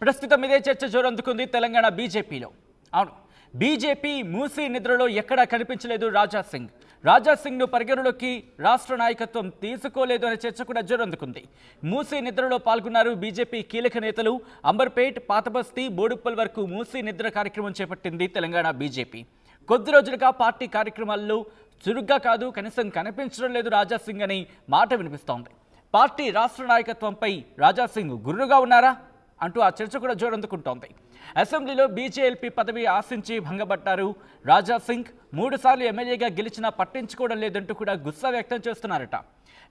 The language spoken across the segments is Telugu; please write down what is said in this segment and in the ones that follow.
ప్రస్తుతం ఇదే చర్చ జోరందుకుంది తెలంగాణ బీజేపీలో. అవును, బీజేపీ మూసీ నిద్రలో ఎక్కడా కనిపించలేదు రాజా సింగ్ను పరిగణలోకి రాష్ట్ర నాయకత్వం తీసుకోలేదు అనే చర్చ కూడా జోరందుకుంది. మూసీ నిద్రలో పాల్గొన్నారు బీజేపీ కీలక నేతలు. అంబర్పేట్, పాతబస్తీ, బోడుప్పల్ వరకు మూసీ నిద్ర కార్యక్రమం చేపట్టింది తెలంగాణ బీజేపీ. కొద్ది రోజులుగా పార్టీ కార్యక్రమాల్లో చురుగ్గా కాదు, కనీసం కనిపించడం లేదు రాజా సింగ్ అని మాట వినిపిస్తోంది. పార్టీ రాష్ట్ర నాయకత్వంపై రాజా సింగ్ గుర్రుగా ఉన్నారా అంటూ ఆ చర్చ కూడా జోరందుకుంటోంది. అసెంబ్లీలో బీజేఎల్పీ పదవి ఆశించి భంగపడ్డారు రాజా సింగ్. 3 సార్లు ఎమ్మెల్యేగా గెలిచినా పట్టించుకోవడం లేదంటూ కూడా గుస్సా వ్యక్తం చేస్తున్నారట.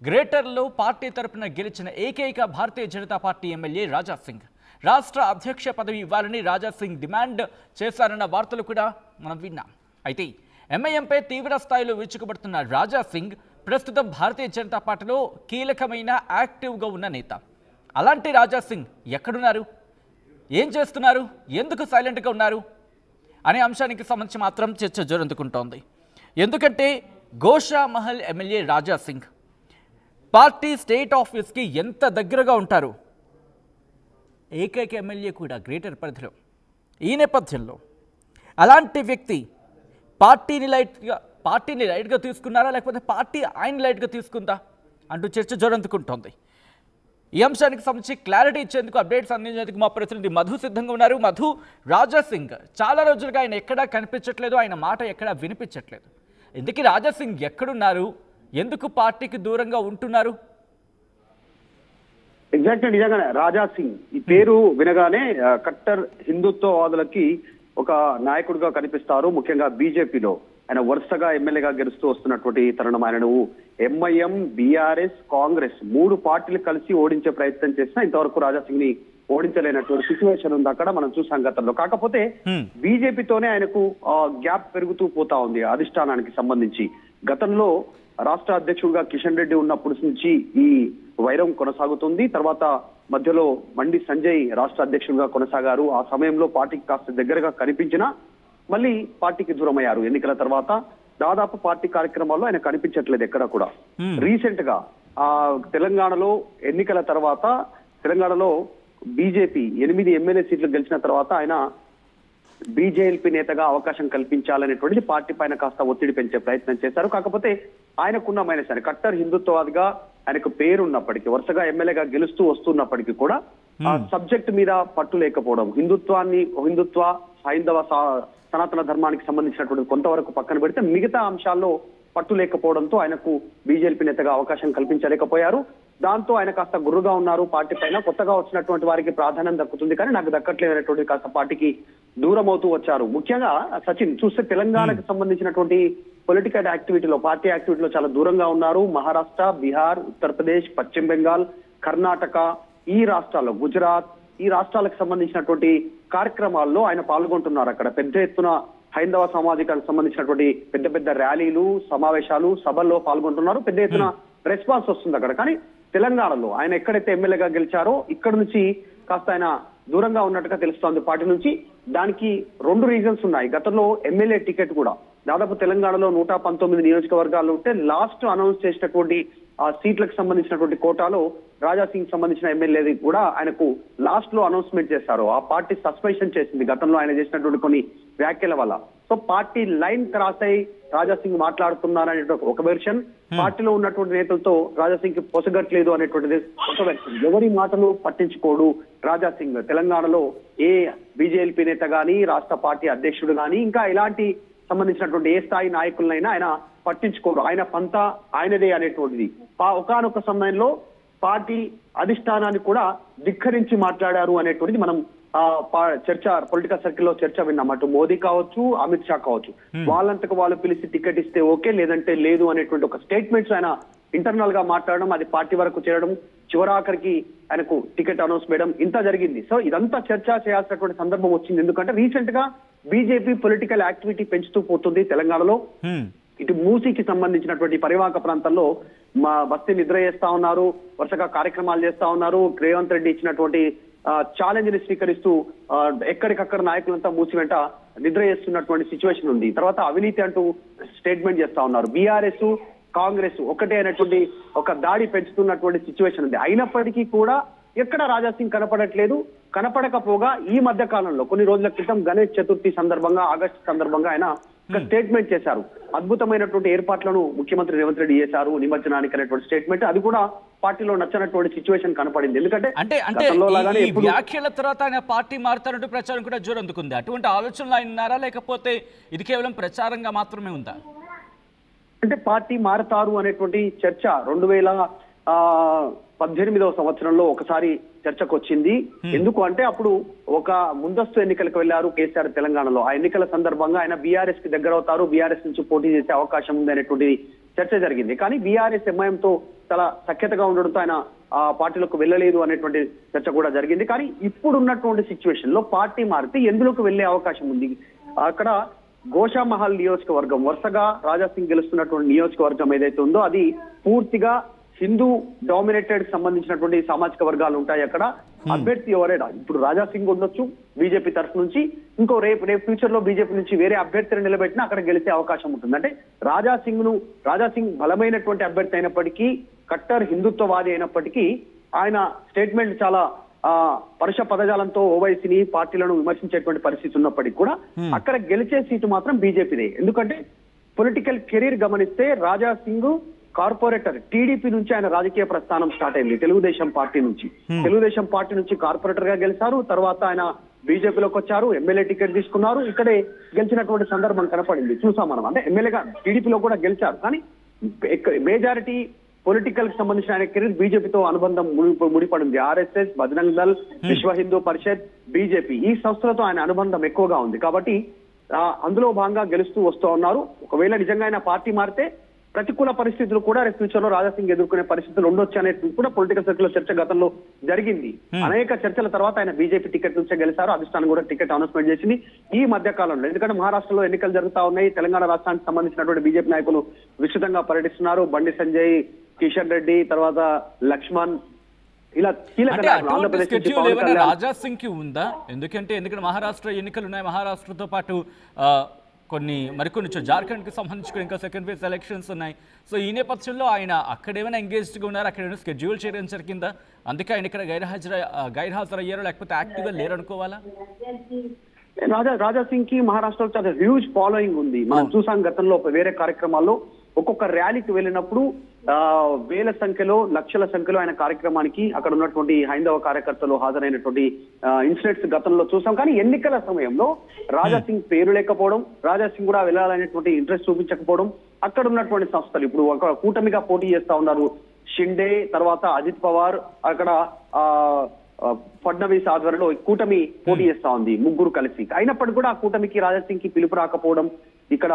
గ్రేటర్లో పార్టీ తరపున గెలిచిన ఏకైక భారతీయ జనతా పార్టీ ఎమ్మెల్యే రాజా సింగ్. రాష్ట్ర అధ్యక్ష పదవి ఇవ్వాలని రాజా సింగ్ డిమాండ్ చేశారన్న వార్తలు కూడా మనం విన్నాం. అయితే ఎంఐఎంపై తీవ్ర స్థాయిలో విరుచుకుపడుతున్న రాజా సింగ్ ప్రస్తుతం భారతీయ జనతా పార్టీలో కీలకమైన యాక్టివ్గా ఉన్న నేత. అలాంటి రాజా సింగ్ ఎక్కడున్నారు, ఏం చేస్తున్నారు, ఎందుకు సైలెంట్గా ఉన్నారు అనే అంశానికి సంబంధించి మాత్రం చర్చ జోరందుకుంటోంది. ఎందుకంటే Goshamahal MLA Raja Singh party state ఆఫీస్కి ఎంత దగ్గరగా ఉంటారు, ఏకైక ఎమ్మెల్యే కూడా గ్రేటర్ పరిధిలో. ఈ నేపథ్యంలో అలాంటి వ్యక్తి పార్టీని లైట్గా తీసుకున్నారా, లేకపోతే పార్టీ ఆయన లైట్గా తీసుకుందా అంటూ చర్చ జోరందుకుంటోంది. ఈ అంశానికి సంబంధించి క్లారిటీ ఇచ్చేందుకు, అప్డేట్స్ అందించేందుకు మా ప్రతినిధి మధు సిద్ధంగా ఉన్నారు. మధు, రాజా సింగ్ చాలా రోజులుగా ఆయన ఎక్కడా కనిపించట్లేదు, ఆయన మాట ఎక్కడా వినిపించట్లేదు. ఇందుకే రాజా సింగ్ ఎక్కడున్నారు, ఎందుకు పార్టీకి దూరంగా ఉంటున్నారు? ఎగ్జాక్ట్లీ, నిజంగానే రాజా సింగ్ ఈ పేరు వినగానే కట్టర్ హిందుత్వవాదులకి ఒక నాయకుడిగా కనిపిస్తారు. ముఖ్యంగా బీజేపీలో ఆయన వరుసగా ఎమ్మెల్యేగా గెలుస్తూ వస్తున్నటువంటి తరుణం. ఆయనను ఎంఐఎం, బీఆర్ఎస్, కాంగ్రెస్ 3 పార్టీలు కలిసి ఓడించే ప్రయత్నం చేసినా ఇంతవరకు రాజా సింగ్ ని ఓడించలేనటువంటి సిచ్యువేషన్ ఉంది అక్కడ, మనం చూసాం గతంలో. కాకపోతే బీజేపీతోనే ఆయనకు గ్యాప్ పెరుగుతూ పోతా ఉంది అధిష్టానానికి సంబంధించి. గతంలో రాష్ట్ర అధ్యక్షుడిగా కిషన్ రెడ్డి ఉన్నప్పటి నుంచి ఈ వైరం కొనసాగుతుంది. తర్వాత మధ్యలో మండి సంజయ్ రాష్ట్ర అధ్యక్షుడిగా కొనసాగారు. ఆ సమయంలో పార్టీకి కాస్త దగ్గరగా కనిపించినా మళ్ళీ పార్టీకి దూరం అయ్యారు. ఎన్నికల తర్వాత దాదాపు పార్టీ కార్యక్రమాల్లో ఆయన కనిపించట్లేదు ఎక్కడ కూడా. రీసెంట్ గా తెలంగాణలో ఎన్నికల తర్వాత తెలంగాణలో బీజేపీ 8 ఎమ్మెల్యే సీట్లు గెలిచిన తర్వాత ఆయన బీజేఎల్పీ నేతగా అవకాశం కల్పించాలనేటువంటిది పార్టీ పైన కాస్త ఒత్తిడి పెంచే ప్రయత్నం చేశారు. కాకపోతే ఆయనకున్న మైనస్, ఆయన కట్టర్ హిందుత్వవాదిగా ఆయనకు పేరున్నప్పటికీ, వరుసగా ఎమ్మెల్యేగా గెలుస్తూ వస్తున్నప్పటికీ కూడా ఆ సబ్జెక్ట్ మీద పట్టు లేకపోవడం, హిందుత్వ హైందవ సనాతన ధర్మానికి సంబంధించినటువంటి కొంతవరకు పక్కన పెడితే మిగతా అంశాల్లో పట్టు లేకపోవడంతో ఆయనకు బీజేపీ నేతగా అవకాశం కల్పించలేకపోయారు. దాంతో ఆయన కాస్త గుర్రుగా ఉన్నారు పార్టీ పైన. కొత్తగా వచ్చినటువంటి వారికి ప్రాధాన్యం దక్కుతుంది కానీ నాకు దక్కట్లేదు అనేటువంటి కాస్త పార్టీకి దూరం అవుతూ వచ్చారు. ముఖ్యంగా సచిన్ చూస్తే తెలంగాణకు సంబంధించినటువంటి పొలిటికల్ యాక్టివిటీలో, పార్టీ యాక్టివిటీలో చాలా దూరంగా ఉన్నారు. మహారాష్ట్ర, బీహార్, ఉత్తరప్రదేశ్, పశ్చిమ బెంగాల్, కర్ణాటక, ఈ రాష్ట్రాల్లో, గుజరాత్, ఈ రాష్ట్రాలకు సంబంధించినటువంటి కార్యక్రమాల్లో ఆయన పాల్గొంటున్నారు. అక్కడ పెద్ద ఎత్తున హైందవ సామాజికానికి సంబంధించినటువంటి పెద్ద పెద్ద ర్యాలీలు, సమావేశాలు, సభల్లో పాల్గొంటున్నారు. పెద్ద ఎత్తున రెస్పాన్స్ వస్తుంది అక్కడ. కానీ తెలంగాణలో ఆయన ఎక్కడైతే ఎమ్మెల్యేగా గెలిచారో ఇక్కడ నుంచి కాస్త ఆయన దూరంగా ఉన్నట్టుగా తెలుస్తోంది పార్టీ నుంచి. దానికి 2 రీజన్స్ ఉన్నాయి. గతంలో ఎమ్మెల్యే టికెట్ కూడా దాదాపు తెలంగాణలో 119 నియోజకవర్గాలు ఉంటే లాస్ట్ అనౌన్స్ చేసినటువంటి ఆ సీట్లకు సంబంధించినటువంటి కోటాలో రాజా సింగ్ సంబంధించిన ఎమ్మెల్యేది కూడా ఆయనకు లాస్ట్ లో అనౌన్స్మెంట్ చేశారు. ఆ పార్టీ సస్పెన్షన్ చేసింది గతంలో ఆయన చేసినటువంటి కొన్ని వ్యాఖ్యల వల్ల. సో పార్టీ లైన్ క్రాస్ అయి రాజా సింగ్ మాట్లాడుతున్నారనే ఒక వెర్షన్, పార్టీలో ఉన్నటువంటి నేతలతో రాజా సింగ్ కి పొసగట్లేదు అనేటువంటిది ఒక వెర్షన్. ఎవరి మాటలు పట్టించుకోడు రాజా సింగ్. తెలంగాణలో ఏ బీజేపీ నేత గాని, రాష్ట్ర పార్టీ అధ్యక్షుడు గాని, ఇంకా ఇలాంటి సంబంధించినటువంటి ఏ స్థాయి నాయకులనైనా ఆయన పట్టించుకోరు. ఆయన పంత ఆయనదే అనేటువంటిది. ఒకానొక సమయంలో పార్టీ అధిష్టానాన్ని కూడా ధిక్కరించి మాట్లాడారు అనేటువంటిది మనం చర్చ, పొలిటికల్ సర్కిల్లో చర్చ విన్నాం. అటు మోదీ కావచ్చు, అమిత్ షా కావచ్చు, వాళ్ళంతకు వాళ్ళు పిలిచి టికెట్ ఇస్తే ఓకే, లేదంటే లేదు అనేటువంటి ఒక స్టేట్మెంట్స్ ఆయన ఇంటర్నల్ గా మాట్లాడడం, అది పార్టీ వరకు చేరడం, చివరాఖరికి ఆయనకు టికెట్ అనౌన్స్ చేయడం, ఇంత జరిగింది. సో ఇదంతా చర్చ చేయాల్సినటువంటి సందర్భం వచ్చింది. ఎందుకంటే రీసెంట్ గా బీజేపీ పొలిటికల్ యాక్టివిటీ పెంచుతూ పోతుంది తెలంగాణలో. ఇటు మూసీకి సంబంధించినటువంటి పరివాహక ప్రాంతాల్లో బస్తీ నిద్ర చేస్తా ఉన్నారు, వరుసగా కార్యక్రమాలు చేస్తా ఉన్నారు. రేవంత్ రెడ్డి ఇచ్చినటువంటి ఛాలెంజ్ ని స్వీకరిస్తూ ఎక్కడికక్కడ నాయకులంతా మూసి వెంట నిద్ర చేస్తున్నటువంటి సిచ్యువేషన్ ఉంది. తర్వాత అవినీతి అంటూ స్టేట్మెంట్ చేస్తా ఉన్నారు. బీఆర్ఎస్, కాంగ్రెస్ ఒకటే అనేటువంటి ఒక దాడి పెంచుతున్నటువంటి సిచ్యువేషన్ ఉంది. అయినప్పటికీ కూడా ఎక్కడ రాజా సింగ్ కనపడట్లేదు. కనపడకపోగా ఈ మధ్య కాలంలో కొన్ని రోజుల క్రితం గణేష్ చతుర్థి సందర్భంగా, ఆగస్టు సందర్భంగా ఆయన ఒక స్టేట్మెంట్ చేశారు. అద్భుతమైనటువంటి ఏర్పాట్లను ముఖ్యమంత్రి రేవంత్ రెడ్డి చేశారు నిమజ్జనానికి అనేటువంటి స్టేట్మెంట్. అది కూడా పార్టీలో నచ్చనటువంటి సిచ్యువేషన్ కనపడింది. ఎందుకంటే ఈ వ్యాఖ్యల తర్వాత ఆయన పార్టీ మారుతారంటూ ప్రచారం కూడా జోరందుకుంది. అటువంటి ఆలోచనలు ఆయన ఉన్నారా, లేకపోతే ఇది కేవలం ప్రచారంగా మాత్రమే ఉందా? అంటే పార్టీ మారుతారు అనేటువంటి చర్చ 2018వ సంవత్సరంలో ఒకసారి చర్చకు వచ్చింది. ఎందుకు అంటే అప్పుడు ఒక ముందస్తు ఎన్నికలకు వెళ్లారు కేసీఆర్ తెలంగాణలో. ఆ ఎన్నికల సందర్భంగా ఆయన బీఆర్ఎస్ కి దగ్గర అవుతారు, బీఆర్ఎస్ నుంచి పోటీ చేసే అవకాశం ఉంది అనేటువంటి చర్చ జరిగింది. కానీ బీఆర్ఎస్ ఎంఐఎంతో చాలా సఖ్యతగా ఉండడంతో ఆయన ఆ పార్టీలకు వెళ్ళలేదు అనేటువంటి చర్చ కూడా జరిగింది. కానీ ఇప్పుడు ఉన్నటువంటి సిచ్యువేషన్ లో పార్టీ మారితే ఎందులోకి వెళ్లే అవకాశం ఉంది? అక్కడ గోషామహల్ నియోజకవర్గం, వరుసగా రాజా సింగ్ గెలుస్తున్నటువంటి నియోజకవర్గం ఏదైతే ఉందో అది పూర్తిగా హిందూ డామినేటెడ్ సంబంధించినటువంటి సామాజిక వర్గాలు ఉంటాయి. అక్కడ అభ్యర్థి ఎవరైనా ఇప్పుడు రాజా సింగ్ ఉండొచ్చు బీజేపీ తరఫు నుంచి, ఇంకో రేపు ఫ్యూచర్ లో బీజేపీ నుంచి వేరే అభ్యర్థిని నిలబెట్టినా అక్కడ గెలిచే అవకాశం ఉంటుంది. అంటే రాజా సింగ్ బలమైనటువంటి అభ్యర్థి అయినప్పటికీ, కట్టర్ హిందుత్వవాది అయినప్పటికీ ఆయన స్టేట్మెంట్ చాలా పరుష పదజాలంతో ఓవైసీని పార్టీలను విమర్శించేటువంటి పరిస్థితి ఉన్నప్పటికీ కూడా అక్కడ గెలిచే సీటు మాత్రం బీజేపీదే. ఎందుకంటే పొలిటికల్ కెరీర్ గమనిస్తే రాజా సింగ్ కార్పొరేటర్ టీడీపీ నుంచి ఆయన రాజకీయ ప్రస్థానం స్టార్ట్ అయింది. తెలుగుదేశం పార్టీ నుంచి కార్పొరేటర్ గా గెలిచారు. తర్వాత ఆయన బీజేపీలోకి వచ్చారు, ఎమ్మెల్యే టికెట్ తీసుకున్నారు. ఇక్కడే గెలిచినటువంటి సందర్భం కనపడింది, చూసాం మనం. అంటే ఎమ్మెల్యేగా టీడీపీలో కూడా గెలిచారు. కానీ మెజారిటీ పొలిటికల్ కి సంబంధించిన ఆయన కెరీర్ బీజేపీతో అనుబంధం ముడిపడింది. ఆర్ఎస్ఎస్, బజరంగ్ దళ్, విశ్వ హిందూ పరిషత్, బీజేపీ ఈ సంస్థలతో ఆయన అనుబంధం ఎక్కువగా ఉంది. కాబట్టి అందులో భాగంగా గెలుస్తూ వస్తూ ఉన్నారు. ఒకవేళ నిజంగా ఆయన పార్టీ మారితే ప్రతికూల పరిస్థితులు కూడా ఫ్యూచర్ లో రాజా సింగ్ ఎదుర్కొనే పరిస్థితులు ఉండొచ్చు అనేది కూడా పొలిటికల్ సర్కిల్ లో చర్చ గతంలో జరిగింది. అనేక చర్చల తర్వాత ఆయన బీజేపీ టికెట్ నుంచే గెలిచారు. అధిష్టానం కూడా టికెట్ అనౌన్స్మెంట్ చేసింది ఈ మధ్య కాలంలో. ఎందుకంటే మహారాష్ట్రలో ఎన్నికలు జరుగుతా ఉన్నాయి. తెలంగాణ రాష్ట్రానికి సంబంధించినటువంటి బీజేపీ నాయకులు విస్తృతంగా పర్యటిస్తున్నారు. బండి సంజయ్, కిషన్ రెడ్డి, తర్వాత లక్ష్మణ్, ఇలా కీలక రాజా సింగ్ కి ఉందా? ఎందుకంటే మహారాష్ట్ర ఎన్నికలు ఉన్నాయి. మహారాష్ట్రతో పాటు మరికొన్ని జార్ఖండ్ కి సంబంధించి ఇంకా సెకండ్ ఫేజ్ ఎలక్షన్స్ ఉన్నాయి. సో ఈ నేపథ్యంలో ఆయన అక్కడేమైనా ఎంగేజ్డ్గా ఉన్నారు, అక్కడ స్కెడ్యూల్ చేయడం జరిగిందా? అందుకే ఆయన ఇక్కడ గైర్హాజరు అయ్యారో, లేకపోతే యాక్టివ్గా లేరు అనుకోవాలా? రాజా సింగ్ కి మహారాష్ట్రలో చాలా హ్యూజ్ ఫాలోయింగ్ ఉంది. మనం చూసాం గతంలో వేరే కార్యక్రమాల్లో ఒక్కొక్క ర్యాలీకి వెళ్ళినప్పుడు వేల సంఖ్యలో, లక్షల సంఖ్యలో ఆయన కార్యక్రమానికి అక్కడ ఉన్నటువంటి హైందవ కార్యకర్తలు హాజరైనటువంటి ఇన్సిడెంట్స్ గతంలో చూసాం. కానీ ఎన్నికల సమయంలో రాజా సింగ్ పేరు లేకపోవడం, రాజా సింగ్ కూడా వెళ్ళాలనేటువంటి ఇంట్రెస్ట్ చూపించకపోవడం, అక్కడ ఉన్నటువంటి సంస్థలు ఇప్పుడు ఒక కూటమిగా పోటీ చేస్తా ఉన్నారు. షిండే, తర్వాత అజిత్ పవార్, అక్కడ ఫడ్నవీస్ ఆధ్వర్యంలో కూటమి పోటీ చేస్తా ఉంది, ముగ్గురు కలిసి. అయినప్పటికీ కూడా ఆ కూటమికి రాజా సింగ్ కి పిలుపు రాకపోవడం, ఇక్కడ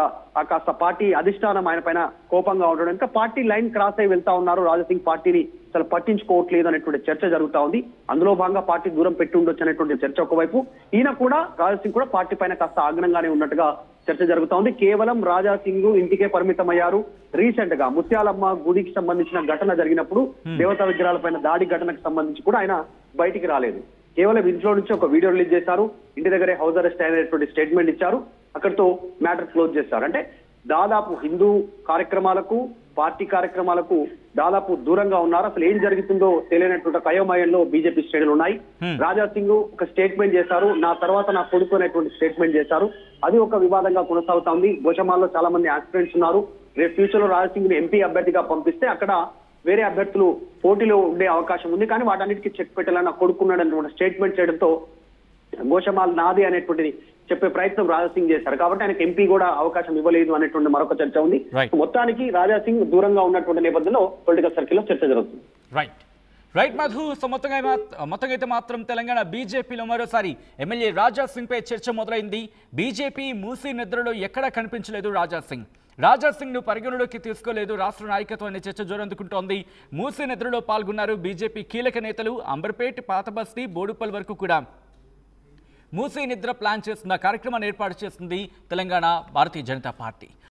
కాస్త పార్టీ అధిష్టానం ఆయన పైన కోపంగా ఉండడం, ఇంకా పార్టీ లైన్ క్రాస్ అయి వెళ్తా ఉన్నారు. రాజా సింగ్ పార్టీని అసలు పట్టించుకోవట్లేదు అనేటువంటి చర్చ జరుగుతా ఉంది. అందులో భాగంగా పార్టీ దూరం పెట్టి ఉండొచ్చు అనేటువంటి చర్చ ఒకవైపు. ఈయన కూడా రాజా సింగ్ కూడా పార్టీ పైన కాస్త ఆగ్రహంగానే ఉన్నట్టుగా చర్చ జరుగుతా ఉంది. కేవలం రాజా సింగ్ ఇంటికే పరిమితం అయ్యారు. రీసెంట్ గా ముత్యాలమ్మ గుడికి సంబంధించిన ఘటన జరిగినప్పుడు దేవతా విగ్రహాల పైన దాడి ఘటనకు సంబంధించి కూడా ఆయన బయటికి రాలేదు. కేవలం ఇంట్లో నుంచి ఒక వీడియో రిలీజ్ చేశారు. ఇంటి దగ్గరే హౌస్ అరెస్ట్ అయినటువంటి స్టేట్మెంట్ ఇచ్చారు. అక్కడితో మ్యాటర్ క్లోజ్ చేశారు. అంటే దాదాపు హిందూ కార్యక్రమాలకు, పార్టీ కార్యక్రమాలకు దాదాపు దూరంగా ఉన్నారు. అసలు ఏం జరుగుతుందో తెలియనటువంటి అయోమయంలో బీజేపీ శ్రేణులు ఉన్నాయి. రాజా సింగ్ ఒక స్టేట్మెంట్ చేశారు, నా తర్వాత నా కొడుకు అనేటువంటి స్టేట్మెంట్ చేశారు. అది ఒక వివాదంగా కొనసాగుతా ఉంది. గోషమాల్లో చాలా మంది ఆస్పిరెంట్స్ ఉన్నారు. రేపు ఫ్యూచర్ లో రాజా సింగ్ ని ఎంపీ అభ్యర్థిగా పంపిస్తే అక్కడ వేరే అభ్యర్థులు పోటీలో ఉండే అవకాశం ఉంది. కానీ వాటన్నిటికీ చెక్ పెట్టాలని కొడుకున్నాడనేటువంటి స్టేట్మెంట్ చేయడంతో గోషమాల్ నాది అనేటువంటిది చెప్పే ప్రయత్నం రాజా సింగ్ చేశారు. కాబట్టి ఆయనకు ఎంపీ కూడా అవకాశం ఇవ్వలేదు అనేటువంటి మరొక చర్చ ఉంది. మొత్తానికి రాజా సింగ్ దూరంగా ఉన్నటువంటి నేపథ్యంలో పొలిటికల్ సర్కిల్ లో చర్చ జరుగుతుంది. రైట్ మధు. సో మొత్తంగా అయితే మాత్రం తెలంగాణ బీజేపీలో మరోసారి ఎమ్మెల్యే రాజా సింగ్ పై చర్చ మొదలైంది. బీజేపీ మూసీ నిద్రలో ఎక్కడా కనిపించలేదు రాజా సింగ్. రాజా సింగ్ ను పరిగణలోకి తీసుకోలేదు రాష్ట్ర నాయకత్వం అనే చర్చ జోరందుకుంటోంది. మూసీ నిద్రలో పాల్గొన్నారు బీజేపీ కీలక నేతలు. అంబర్పేట్, పాతబస్తీ, బోడుపల్ వరకు కూడా మూసీ నిద్ర ప్లాన్ చేస్తున్న కార్యక్రమాన్ని ఏర్పాటు చేస్తుంది తెలంగాణ భారతీయ జనతా పార్టీ.